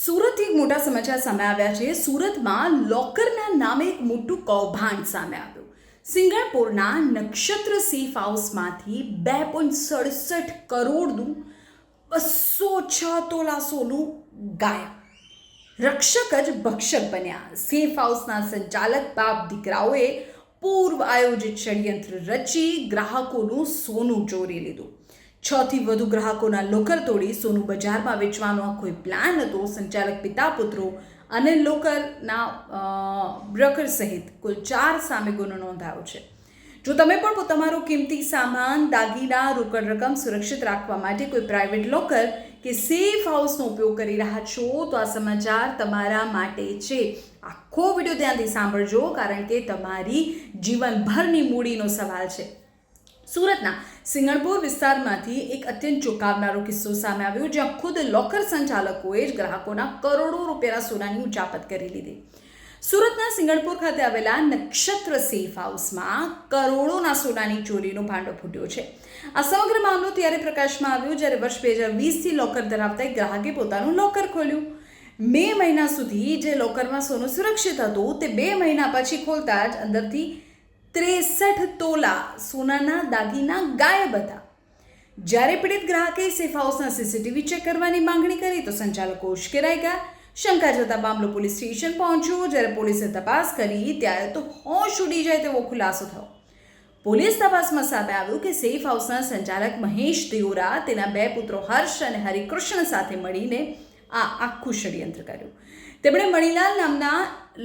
સુરતથી એક મોટા સમાચાર સામે આવ્યા છે. સુરતમાં લોકરના નામે એક મોટું કૌભાંડ સામે આવ્યું. સિંગણપુરના નક્ષત્ર સેફ હાઉસમાંથી 2.67 કરોડનું 206 તોલા સોનું ગાયબ. રક્ષક જ ભક્ષક બન્યા. સેફ હાઉસના સંચાલક બાપ દીકરાઓએ પૂર્વ આયોજિત ષડયંત્ર રચી ગ્રાહકોનું સોનું ચોરી લીધું. 6 થી વધુ ગ્રાહકોના લોકર તોડી સોનું બજારમાં વેચવાનો આ કોઈ પ્લાન હતો. સંચાલક પિતા પુત્રો અને લોકરના બ્રોકર સહિત કુલ 4 સામે ગુનો નોંધાયો છે. જો તમે પણ તમારો કિંમતી સામાન, દાગીના, રોકડ રકમ સુરક્ષિત રાખવા માટે કોઈ પ્રાઇવેટ લોકર કે સેફ હાઉસનો ઉપયોગ કરી રહ્યા છો તો આ સમાચાર તમારા માટે છે. આખો વિડીયો ધ્યાનથી સાંભળજો, કારણ કે તમારી જીવનભરની મૂડીનો સવાલ છે. સુરતના સિંગણપુર વિસ્તારમાંથી એક અત્યંત ચોંકાવનારો કિસ્સો સામે આવ્યો, જ્યાં ખુદ લોકર સંચાલકોએ જ ગ્રાહકોના કરોડો રૂપિયાના સોનાની ઉચાપત કરી લીધી. સુરતના સિંગણપુર ખાતે આવેલા નક્ષત્ર સેફ હાઉસમાં કરોડોના સોનાની ચોરીનો ભાંડો ફૂટ્યો છે. આ સમગ્ર મામલો ત્યારે પ્રકાશમાં આવ્યો જ્યારે વર્ષ 2020થી લોકર ધરાવતા એક ગ્રાહકે પોતાનું લોકર ખોલ્યું. મે મહિના સુધી જે લોકરમાં સોનું સુરક્ષિત હતું તે 2 મહિના પછી ખોલતા જ અંદરથી 63 તોલા સોનાના દાગીના ગાયબ હતા. જ્યારે પીડિત ગ્રાહકે સેફ હાઉસના સીસીટીવી ચેક કરવાની માંગણી કરી તો સંચાલકો ઉશ્કેરાઈ ગયા. શંકા જતા મામલો પોલીસ સ્ટેશન પહોંચ્યો. જ્યારે પોલીસે તપાસ કરી ત્યારે તો હોશ ઉડી જાય તેવો ખુલાસો થયો. પોલીસ તપાસમાં સામે આવ્યું કે સેફ હાઉસના સંચાલક મહેશ દેઓરા તેના 2 પુત્રો હર્ષ અને હરિકૃષ્ણ સાથે મળીને આ આખું ષડયંત્ર કર્યું. તેમણે મણિલાલ નામના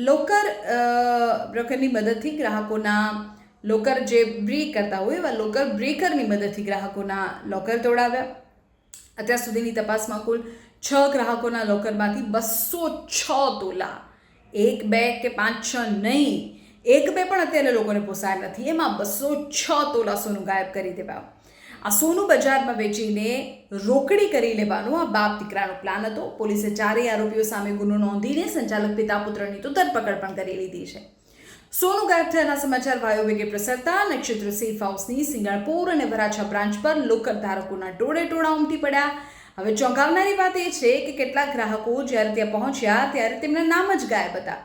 લોકર બ્રોકરની મદદથી ગ્રાહકોના લોકર જે બ્રેક કરતા હોય એવા લોકર બ્રેકરની મદદથી ગ્રાહકોના લોકર તોડાવ્યા. અત્યાર સુધીની તપાસમાં કુલ 6 ગ્રાહકોના લોકરમાંથી 206 તોલા, 1, 2 કે 5, 6 નહીં, 1, 2 પણ અત્યારે લોકોને પોસાય નથી, એમાં 206 તોલા સોનું ગાયબ કરી દેવાયું. આ સોનું બજારમાં વેચીને રોકડી કરી લેવાનો આ બાપ દીકરાનો પ્લાન હતો. પોલીસે 4 આરોપીઓ સામે ગુનો નોંધીને સંચાલક પિતા પુત્રની તો ધરપકડ પણ કરી લીધી છે. સોનું ગાયબ થયાના સમાચાર વાયુવેગે પ્રસરતા નક્ષત્ર સેફ હાઉસની સિંગણપુર અને વરાછા બ્રાન્ચ પર લોકર ધારકોના ટોળે ઉમટી પડ્યા. હવે ચોંકાવનારી વાત એ છે કે કેટલાક ગ્રાહકો જ્યારે ત્યાં પહોંચ્યા ત્યારે તેમના નામ જ ગાયબ હતા,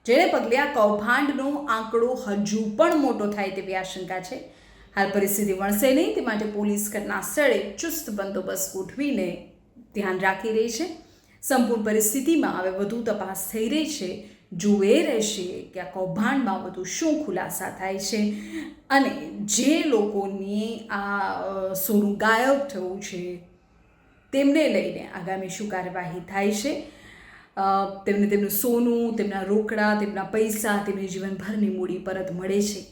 જેને પગલે આ કૌભાંડનો આંકડો હજુ પણ મોટો થાય તેવી આશંકા છે. હાલ પરિસ્થિતિ વણસે નહીં તે માટે પોલીસ ઘટના સ્થળે ચુસ્ત બંદોબસ્ત ગોઠવીને ધ્યાન રાખી રહી છે. સંપૂર્ણ પરિસ્થિતિમાં હવે વધુ તપાસ થઈ રહી છે. જોવે રહેશે કે આ કૌભાંડમાં વધુ શું ખુલાસા થાય છે અને જે લોકોની આ સોનું ગાયબ થયું છે તેમને લઈને આગામી શું કાર્યવાહી થાય છે. તેમને તેમનું સોનું, તેમના રોકડા, તેમના પૈસા, તેમની જીવનભરની મૂડી પરત મળે છે